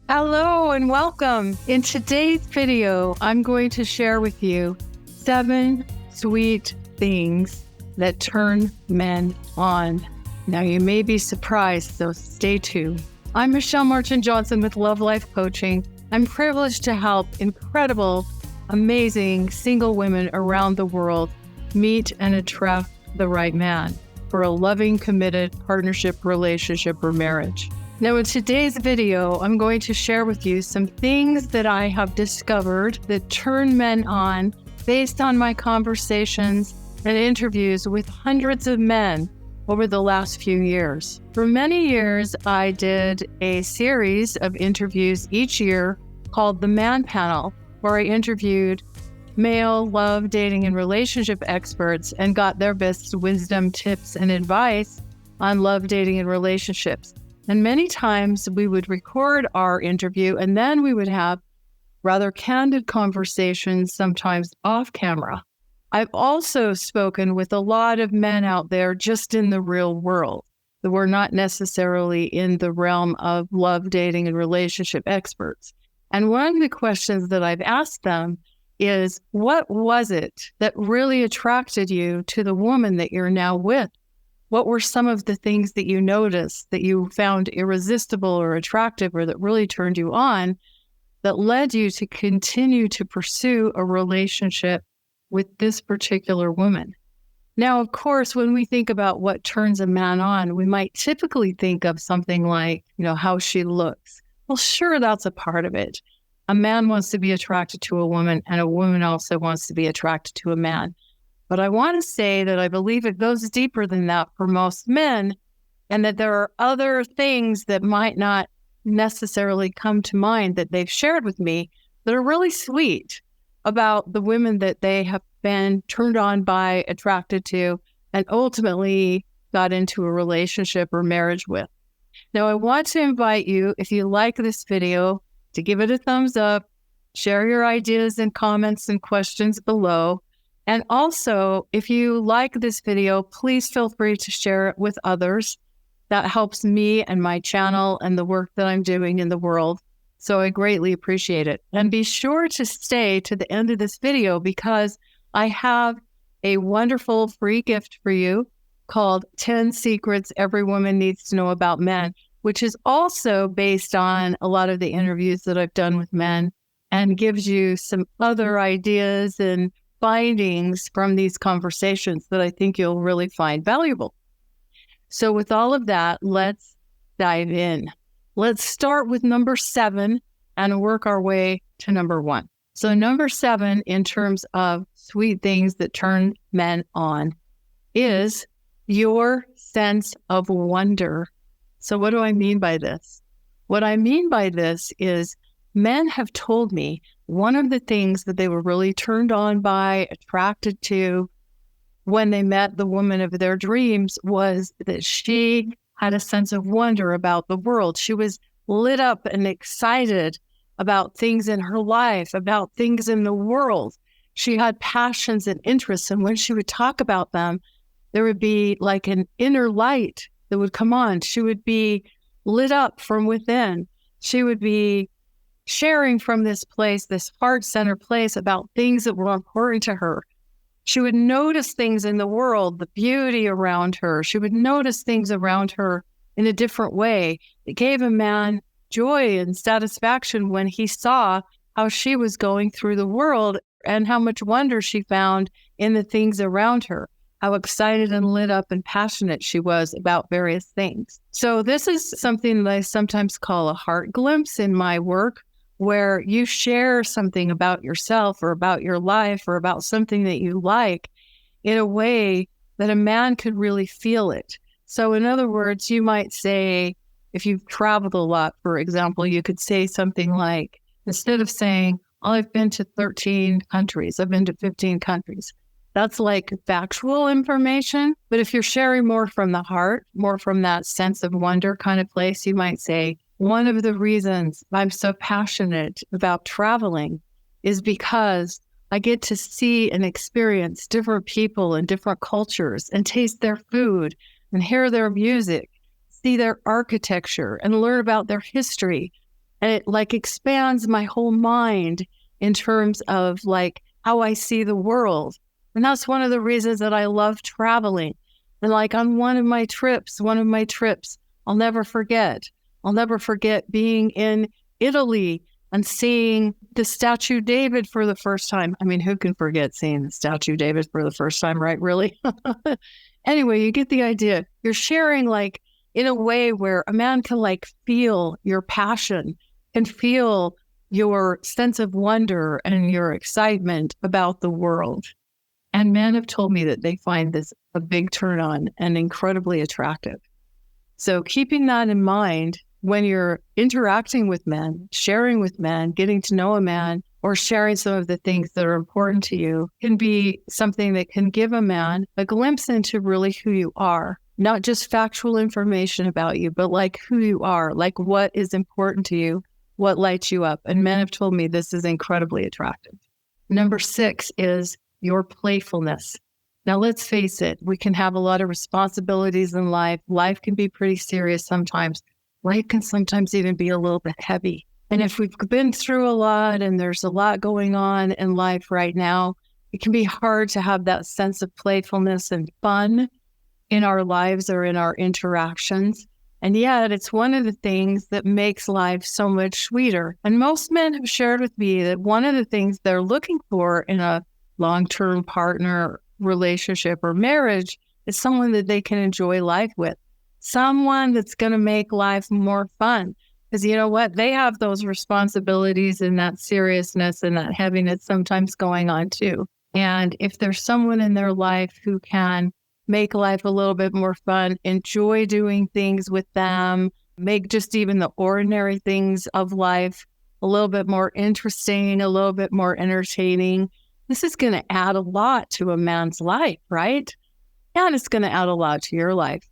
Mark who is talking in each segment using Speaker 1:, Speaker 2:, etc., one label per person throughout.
Speaker 1: Hello and welcome. In today's video, I'm going to share with you 7 sweet things that turn men on. Now, you may be surprised, so stay tuned. I'm Marchant Johnson with Love Life Coaching. I'm privileged to help incredible, amazing single women around the world meet and attract the right man for a loving, committed partnership, relationship, or marriage. Now, in today's video, I'm going to share with you some things that I have discovered that turn men on based on my conversations and interviews with hundreds of men over the last few years. For many years, I did a series of interviews each year called the Man Panel, where I interviewed male love, dating, and relationship experts and got their best wisdom, tips, and advice on love, dating, and relationships. And many times we would record our interview and then we would have rather candid conversations, sometimes off camera. I've also spoken with a lot of men out there just in the real world that were not necessarily in the realm of love, dating, and relationship experts. And one of the questions that I've asked them is, what was it that really attracted you to the woman that you're now with? What were some of the things that you noticed that you found irresistible or attractive or that really turned you on that led you to continue to pursue a relationship with this particular woman? Now, of course, when we think about what turns a man on, we might typically think of something like, how she looks. Well, sure, that's a part of it. A man wants to be attracted to a woman, and a woman also wants to be attracted to a man. But I want to say that I believe it goes deeper than that for most men, and that there are other things that might not necessarily come to mind that they've shared with me that are really sweet about the women that they have been turned on by, attracted to, and ultimately got into a relationship or marriage with. Now, I want to invite you, if you like this video, to give it a thumbs up, share your ideas and comments and questions below. And also, if you like this video, please feel free to share it with others. That helps me and my channel and the work that I'm doing in the world. So I greatly appreciate it. And be sure to stay to the end of this video because I have a wonderful free gift for you called 10 Secrets Every Woman Needs to Know About Men, which is also based on a lot of the interviews that I've done with men and gives you some other ideas and findings from these conversations that I think you'll really find valuable. So with all of that, let's dive in. Let's start with number 7 and work our way to number 1. So number 7, in terms of sweet things that turn men on, is your sense of wonder. So what do I mean by this? What I mean by this is men have told me one of the things that they were really turned on by, attracted to when they met the woman of their dreams was that she had a sense of wonder about the world. She was lit up and excited about things in her life, about things in the world. She had passions and interests, and when she would talk about them, there would be like an inner light that would come on. She would be lit up from within. She would be sharing from this place, this heart-centered place, about things that were important to her. She would notice things in the world, the beauty around her. She would notice things around her in a different way. It gave a man joy and satisfaction when he saw how she was going through the world and how much wonder she found in the things around her, how excited and lit up and passionate she was about various things. So this is something that I sometimes call a heart glimpse in my work, where you share something about yourself or about your life or about something that you like in a way that a man could really feel it. So in other words, you might say, if you've traveled a lot, for example, you could say something like, instead of saying, oh, I've been to 13 countries, I've been to 15 countries. That's like factual information. But if you're sharing more from the heart, more from that sense of wonder kind of place, you might say, one of the reasons I'm so passionate about traveling is because I get to see and experience different people and different cultures and taste their food and hear their music, see their architecture and learn about their history. And it like expands my whole mind in terms of like how I see the world. And that's one of the reasons that I love traveling. And like on one of my trips, I'll never forget. I'll never forget being in Italy and seeing the Statue David for the first time. I mean, who can forget seeing the Statue David for the first time, right? Really? Anyway, you get the idea. You're sharing like in a way where a man can like feel your passion and feel your sense of wonder and your excitement about the world. And men have told me that they find this a big turn on and incredibly attractive. So keeping that in mind when you're interacting with men, sharing with men, getting to know a man, or sharing some of the things that are important to you can be something that can give a man a glimpse into really who you are. Not just factual information about you, but like who you are, like what is important to you, what lights you up. And men have told me this is incredibly attractive. Number 6 is your playfulness. Now, let's face it, we can have a lot of responsibilities in life. Life can be pretty serious sometimes. Life can sometimes even be a little bit heavy. And if we've been through a lot and there's a lot going on in life right now, it can be hard to have that sense of playfulness and fun in our lives or in our interactions. And yet it's one of the things that makes life so much sweeter. And most men have shared with me that one of the things they're looking for in a long-term partner relationship or marriage is someone that they can enjoy life with. Someone that's going to make life more fun. Because you know what? They have those responsibilities and that seriousness and that heaviness sometimes going on too. And if there's someone in their life who can make life a little bit more fun, enjoy doing things with them, make just even the ordinary things of life a little bit more interesting, a little bit more entertaining, this is going to add a lot to a man's life, right? And it's going to add a lot to your life.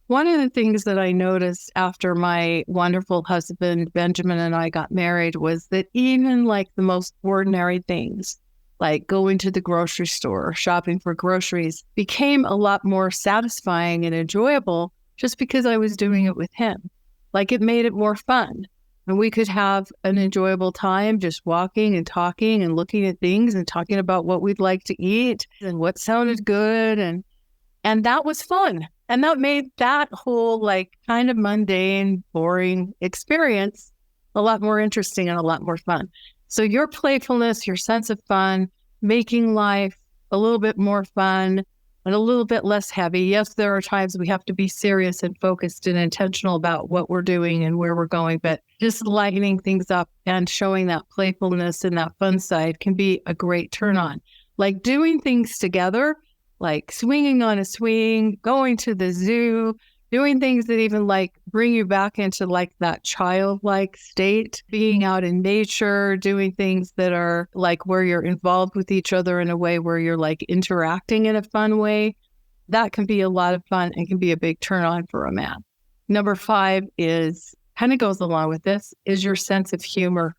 Speaker 1: One of the things that I noticed after my wonderful husband, Benjamin, and I got married was that even like the most ordinary things, like going to the grocery store or shopping for groceries, became a lot more satisfying and enjoyable just because I was doing it with him. Like it made it more fun. And we could have an enjoyable time just walking and talking and looking at things and talking about what we'd like to eat and what sounded good. And that was fun. And that made that whole like kind of mundane, boring experience a lot more interesting and a lot more fun. So your playfulness, your sense of fun, making life a little bit more fun and a little bit less heavy. Yes, there are times we have to be serious and focused and intentional about what we're doing and where we're going, but just lightening things up and showing that playfulness and that fun side can be a great turn on. Like doing things together, like swinging on a swing, going to the zoo, doing things that even like bring you back into like that childlike state, being out in nature, doing things that are like where you're involved with each other in a way where you're like interacting in a fun way. That can be a lot of fun and can be a big turn on for a man. Number 5 is kind of goes along with this is your sense of humor.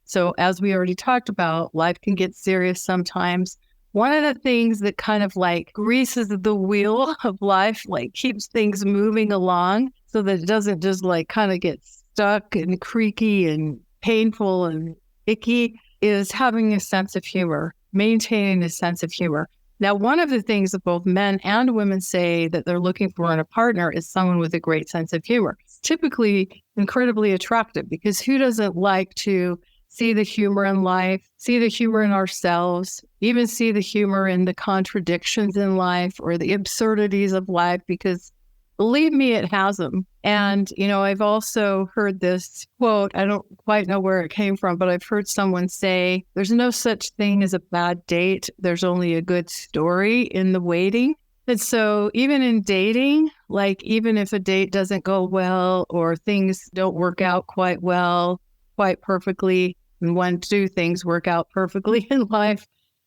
Speaker 1: So as we already talked about, life can get serious sometimes. One of the things that kind of like greases the wheel of life, like keeps things moving along so that it doesn't just like kind of get stuck and creaky and painful and icky, is having a sense of humor, maintaining a sense of humor. Now, one of the things that both men and women say that they're looking for in a partner is someone with a great sense of humor. It's typically incredibly attractive because who doesn't like to see the humor in life, see the humor in ourselves, even see the humor in the contradictions in life or the absurdities of life, because believe me, it has them. And, you know, I've also heard this quote, I don't quite know where it came from, but I've heard someone say, there's no such thing as a bad date. There's only a good story in the waiting. And so even in dating, like even if a date doesn't go well or things don't work out quite well, quite perfectly, and when do things work out perfectly in life,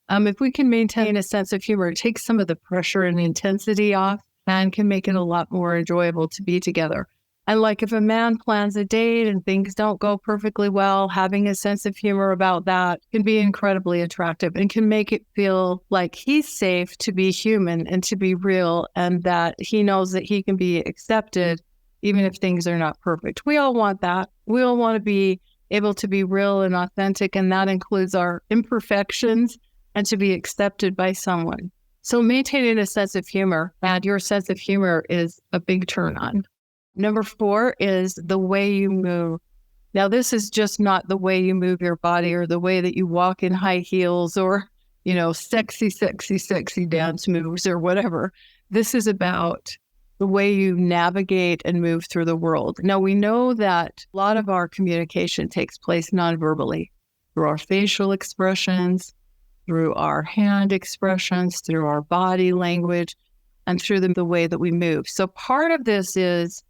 Speaker 1: if we can maintain a sense of humor, it takes some of the pressure and intensity off and can make it a lot more enjoyable to be together. And like if a man plans a date and things don't go perfectly well, having a sense of humor about that can be incredibly attractive and can make it feel like he's safe to be human and to be real, and that he knows that he can be accepted even if things are not perfect. We all want that. We all want to be able to be real and authentic, and that includes our imperfections and to be accepted by someone. So maintaining a sense of humor, and your sense of humor is a big turn on. Number 4 is the way you move. Now, this is just not the way you move your body or the way that you walk in high heels or, sexy dance moves or whatever. This is about the way you navigate and move through the world. Now, we know that a lot of our communication takes place non-verbally, through our facial expressions, through our hand expressions, through our body language, and through the way that we move. So part of this is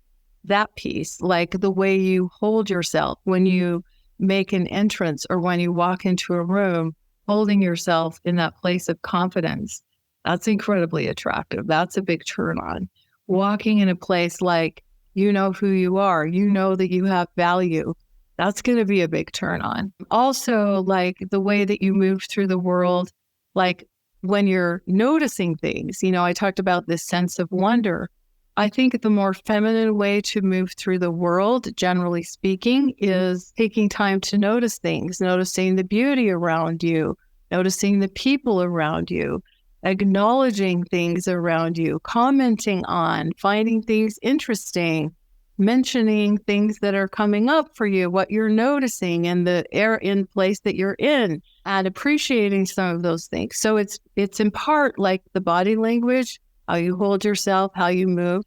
Speaker 1: that piece, like the way you hold yourself when you make an entrance or when you walk into a room, holding yourself in that place of confidence. That's incredibly attractive. That's a big turn on. Walking in a place like you know who you are, you know that you have value. That's going to be a big turn on. Also, like the way that you move through the world, like when you're noticing things, I talked about this sense of wonder. I think the more feminine way to move through the world, generally speaking, is taking time to notice things, noticing the beauty around you, noticing the people around you, acknowledging things around you, commenting on, finding things interesting, mentioning things that are coming up for you, what you're noticing in the place that you're in, and appreciating some of those things. So it's in part like the body language, how you hold yourself, how you move.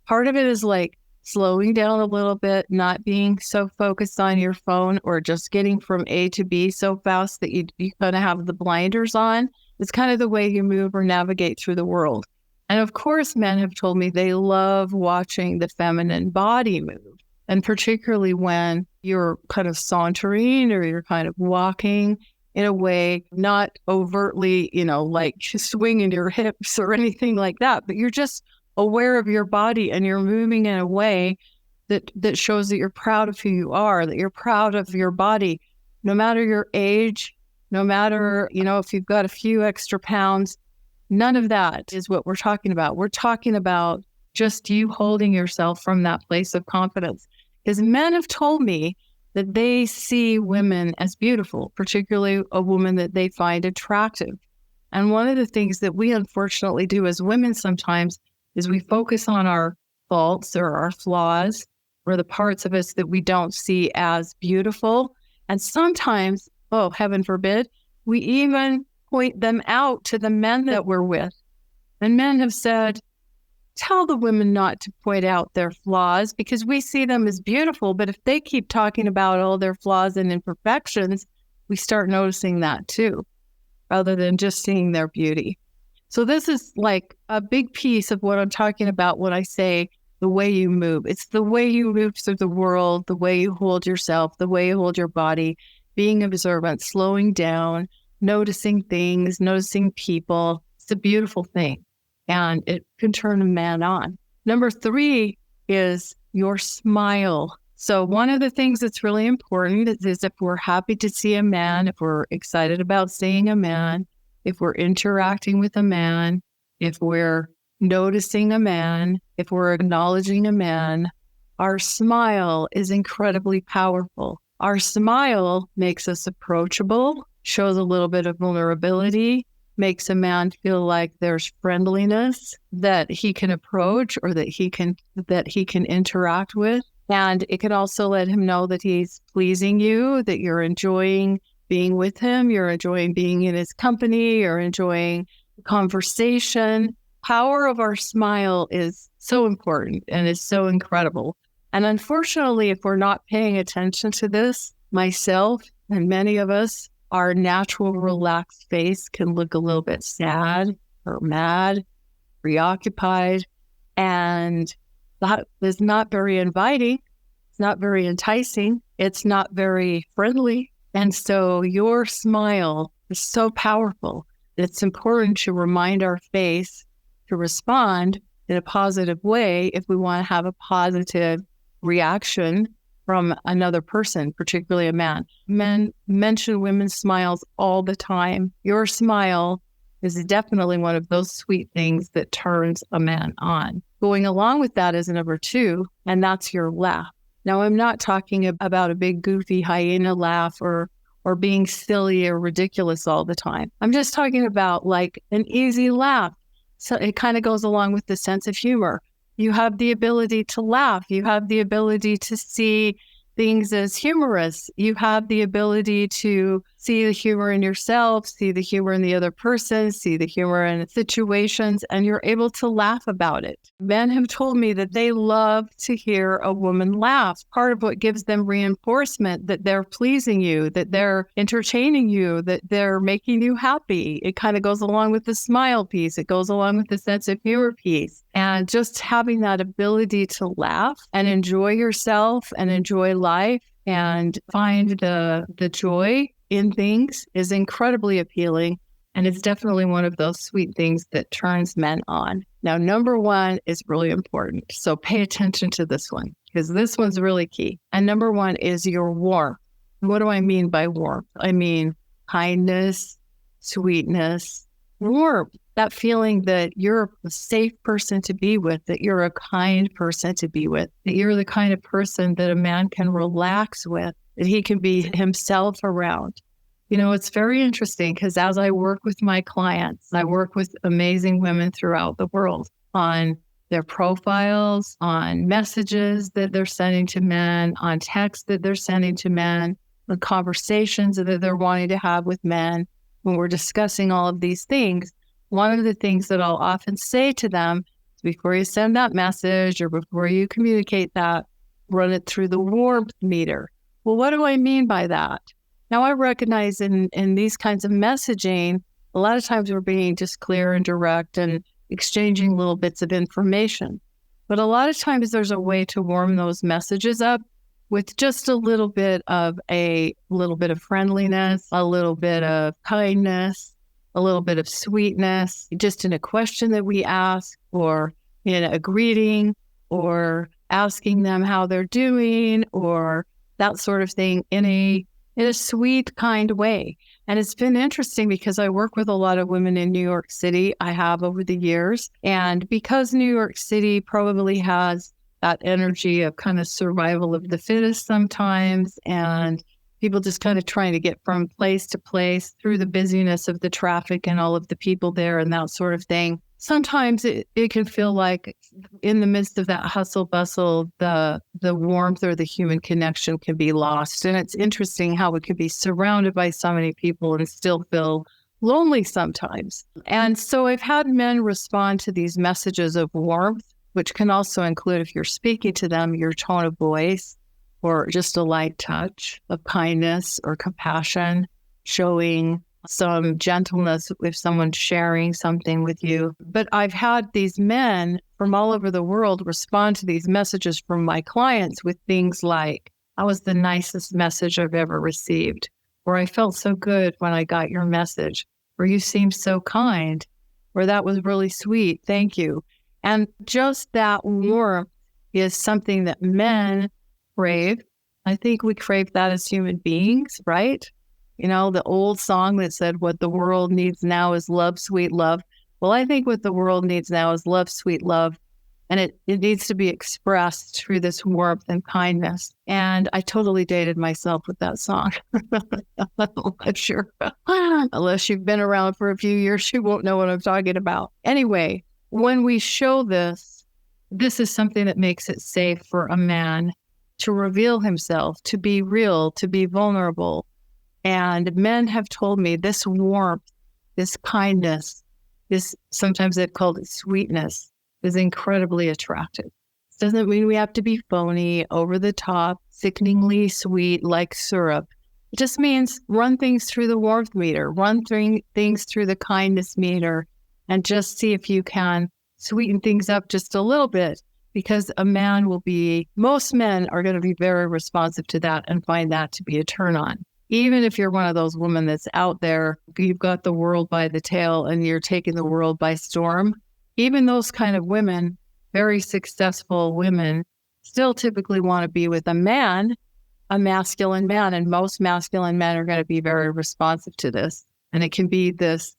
Speaker 1: Part of it is like slowing down a little bit, not being so focused on your phone or just getting from A to B so fast that you kind of have the blinders on. It's kind of the way you move or navigate through the world. And of course, men have told me they love watching the feminine body move. And particularly when you're kind of sauntering or you're kind of walking in a way, not overtly, like swinging your hips or anything like that, but you're just aware of your body and you're moving in a way that shows that you're proud of who you are, that you're proud of your body, no matter your age, no matter, if you've got a few extra pounds. None of that is what we're talking about. We're talking about just you holding yourself from that place of confidence. Because men have told me that they see women as beautiful, particularly a woman that they find attractive. And one of the things that we unfortunately do as women sometimes is we focus on our faults or our flaws or the parts of us that we don't see as beautiful. And sometimes, oh, heaven forbid, we even point them out to the men that we're with. And men have said, tell the women not to point out their flaws because we see them as beautiful. But if they keep talking about all their flaws and imperfections, we start noticing that too, rather than just seeing their beauty. So this is like a big piece of what I'm talking about when I say the way you move. It's the way you move through the world, the way you hold yourself, the way you hold your body, being observant, slowing down, noticing things, noticing people. It's a beautiful thing. And it can turn a man on. Number 3 is your smile. So one of the things that's really important is if we're happy to see a man, if we're excited about seeing a man, if we're interacting with a man, if we're noticing a man, if we're acknowledging a man, our smile is incredibly powerful. Our smile makes us approachable, shows a little bit of vulnerability, makes a man feel like there's friendliness that he can approach or that he can interact with. And it can also let him know that he's pleasing you, that you're enjoying being with him, you're enjoying being in his company, you're enjoying conversation. Power of our smile is so important and is so incredible. And unfortunately, if we're not paying attention to this, myself and many of us, our natural relaxed face can look a little bit sad or mad, preoccupied, and that is not very inviting. It's not very enticing. It's not very friendly. And so your smile is so powerful. It's important to remind our face to respond in a positive way if we want to have a positive reaction from another person, particularly a man. Men mention women's smiles all the time. Your smile is definitely one of those sweet things that turns a man on. Going along with that is number 2, and that's your laugh. Now, I'm not talking about a big goofy hyena laugh or being silly or ridiculous all the time. I'm just talking about like an easy laugh. So it kind of goes along with the sense of humor. You have the ability to laugh. You have the ability to see things as humorous. You have the ability to see the humor in yourself, see the humor in the other person, see the humor in situations, and you're able to laugh about it. Men have told me that they love to hear a woman laugh. Part of what gives them reinforcement that they're pleasing you, that they're entertaining you, that they're making you happy. It kind of goes along with the smile piece. It goes along with the sense of humor piece. And just having that ability to laugh and enjoy yourself and enjoy life and find the joy in things is incredibly appealing. And it's definitely one of those sweet things that turns men on. Now, number 1 is really important. So pay attention to this one because this one's really key. And number 1 is your warmth. What do I mean by warmth? I mean kindness, sweetness, warmth. That feeling that you're a safe person to be with, that you're a kind person to be with, that you're the kind of person that a man can relax with, that he can be himself around. You know, it's very interesting because as I work with my clients, I work with amazing women throughout the world on their profiles, on messages that they're sending to men, on texts that they're sending to men, the conversations that they're wanting to have with men. When we're discussing all of these things, one of the things that I'll often say to them is before you send that message or before you communicate that, run it through the warmth meter. Well, what do I mean by that? Now, I recognize in these kinds of messaging, a lot of times we're being just clear and direct and exchanging little bits of information. But a lot of times there's a way to warm those messages up with just a little bit of friendliness, a little bit of kindness, a little bit of sweetness, just in a question that we ask or in a greeting or asking them how they're doing or that sort of thing in a sweet, kind way. And it's been interesting because I work with a lot of women in New York City. I have over the years. And because New York City probably has that energy of kind of survival of the fittest sometimes, and people just kind of trying to get from place to place through the busyness of the traffic and all of the people there and that sort of thing. Sometimes it can feel like in the midst of that hustle bustle, the warmth or the human connection can be lost. And it's interesting how it can be surrounded by so many people and still feel lonely sometimes. And so I've had men respond to these messages of warmth, which can also include, if you're speaking to them, your tone of voice, or just a light touch of kindness or compassion, showing some gentleness if someone's sharing something with you. But I've had these men from all over the world respond to these messages from my clients with things like, "That was the nicest message I've ever received," or "I felt so good when I got your message," or "You seemed so kind," or "That was really sweet, thank you." And just that warmth is something that men crave. I think we crave that as human beings, right? You know, the old song that said, "What the world needs now is love, sweet love." Well, I think what the world needs now is love, sweet love. And it needs to be expressed through this warmth and kindness. And I totally dated myself with that song. I'm sure. Unless you've been around for a few years, you won't know what I'm talking about. Anyway, when we show this is something that makes it safe for a man to reveal himself, to be real, to be vulnerable. And men have told me this warmth, this kindness, this, sometimes they've called it sweetness, is incredibly attractive. It doesn't mean we have to be phony, over the top, sickeningly sweet like syrup. It just means run things through the warmth meter, run things through the kindness meter, and just see if you can sweeten things up just a little bit. Because most men are going to be very responsive to that and find that to be a turn on. Even if you're one of those women that's out there, you've got the world by the tail and you're taking the world by storm. Even those kind of women, very successful women, still typically want to be with a man, a masculine man. And most masculine men are going to be very responsive to this. And it can be this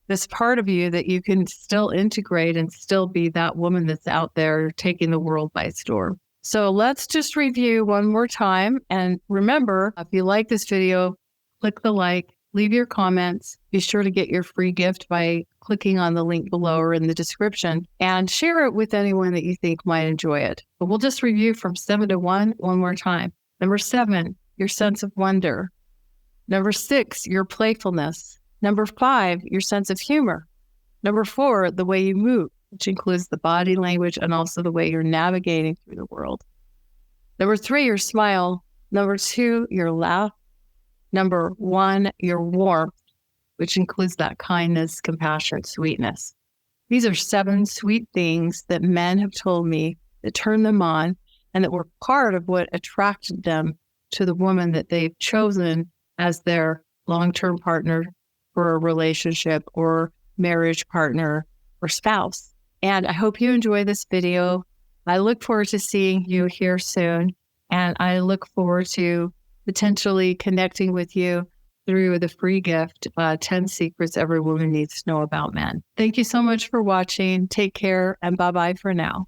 Speaker 1: this part of you that you can still integrate and still be that woman that's out there taking the world by storm. So let's just review one more time. And remember, if you like this video, click the like, leave your comments. Be sure to get your free gift by clicking on the link below or in the description, and share it with anyone that you think might enjoy it. But we'll just review from 7 to 1 more time. Number 7, your sense of wonder. Number 6, your playfulness. Number 5, your sense of humor. Number 4, the way you move, which includes the body language and also the way you're navigating through the world. Number 3, your smile. Number 2, your laugh. Number 1, your warmth, which includes that kindness, compassion, sweetness. These are 7 sweet things that men have told me that turned them on and that were part of what attracted them to the woman that they've chosen as their long-term partner for a relationship or marriage partner or spouse. And I hope you enjoy this video. I look forward to seeing you here soon. And I look forward to potentially connecting with you through the free gift, 10 Secrets Every Woman Needs to Know About Men. Thank you so much for watching. Take care and bye-bye for now.